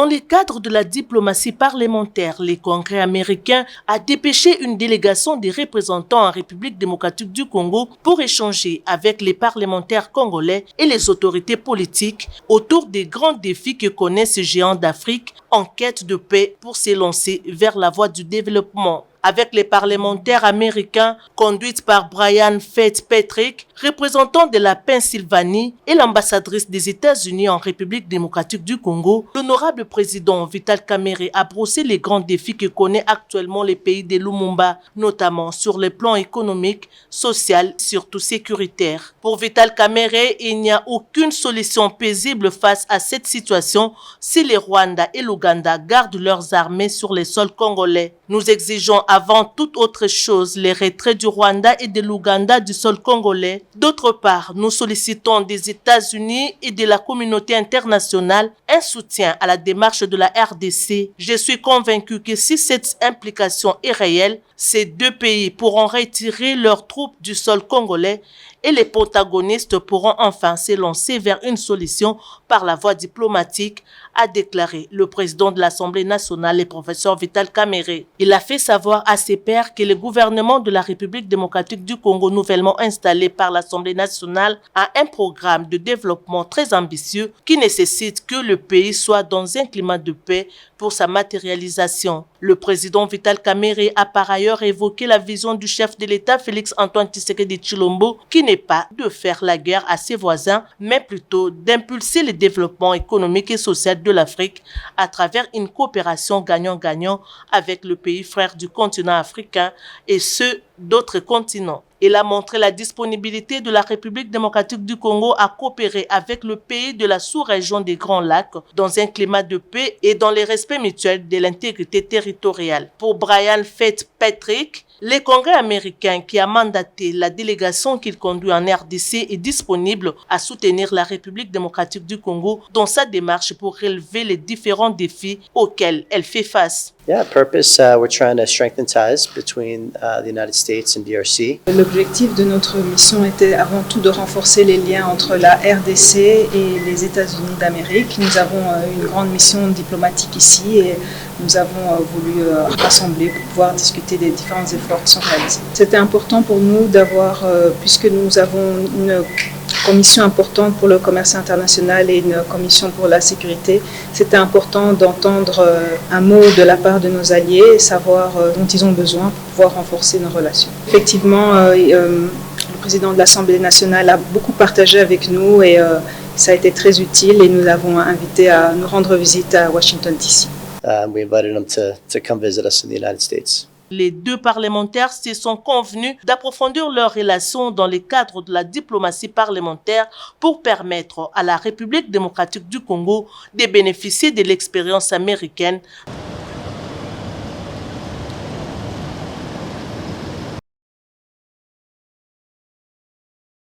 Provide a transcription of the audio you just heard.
le cadre de la diplomatie parlementaire, le Congrès américain a dépêché une délégation des représentants en République démocratique du Congo pour échanger avec les parlementaires congolais et les autorités politiques autour des grands défis que connaît ce géant d'Afrique en quête de paix pour s'élancer vers la voie du développement. Avec les parlementaires américains conduites par Brian Fitzpatrick, représentant de la Pennsylvanie, et l'ambassadrice des États-Unis en République démocratique du Congo, l'honorable président Vital Kamerhe a brossé les grands défis que connaît actuellement le pays de Lumumba, notamment sur les plans économiques, social, surtout sécuritaire. Pour Vital Kamerhe, il n'y a aucune solution paisible face à cette situation si le Rwanda et l'Ouganda gardent leurs armées sur les sols congolais. Nous exigeons avant toute autre chose les retraits du Rwanda et de l'Ouganda du sol congolais. D'autre part, nous sollicitons des États-Unis et de la communauté internationale un soutien à la démarche de la RDC. Je suis convaincu que si cette implication est réelle, ces deux pays pourront retirer leurs troupes du sol congolais et les protagonistes pourront enfin s'élancer vers une solution par la voie diplomatique, a déclaré le président de l'Assemblée nationale, le professeur Vital Kamerhe. Il a fait savoir à ses pairs que le gouvernement de la République démocratique du Congo, nouvellement installé par l'Assemblée nationale, a un programme de développement très ambitieux qui nécessite que le pays soit dans un climat de paix pour sa matérialisation. Le président Vital Kamerhe a par ailleurs évoqué la vision du chef de l'État Félix-Antoine Tshisekedi Tshilombo, qui n'est pas de faire la guerre à ses voisins, mais plutôt d'impulser le développement économique et social de l'Afrique à travers une coopération gagnant-gagnant avec le pays frère du continent africain et ceux d'autres continents. Il a montré la disponibilité de la République démocratique du Congo à coopérer avec le pays de la sous-région des Grands Lacs dans un climat de paix et dans le respect mutuel de l'intégrité territoriale. Pour Brian Fitzpatrick, le Congrès américain qui a mandaté la délégation qu'il conduit en RDC est disponible à soutenir la République démocratique du Congo dans sa démarche pour relever les différents défis auxquels elle fait face. Yeah, purpose, we're trying to strengthen ties between the United States and DRC. L'objectif de notre mission était avant tout de renforcer les liens entre la RDC et les États-Unis d'Amérique. Nous avons une grande mission diplomatique ici et nous avons voulu rassembler pour pouvoir discuter des différents efforts qui sont réalisés. C'était important pour nous d'avoir, puisque nous avons une commission importante pour le commerce international et une commission pour la sécurité, c'était important d'entendre un mot de la part de nos alliés et savoir dont ils ont besoin pour pouvoir renforcer nos relations. Effectivement, le président de l'Assemblée nationale a beaucoup partagé avec nous et ça a été très utile et nous l'avons invité à nous rendre visite à Washington DC. We invited him to come visit us in the United States. Les deux parlementaires se sont convenus d'approfondir leurs relations dans le cadre de la diplomatie parlementaire pour permettre à la République démocratique du Congo de bénéficier de l'expérience américaine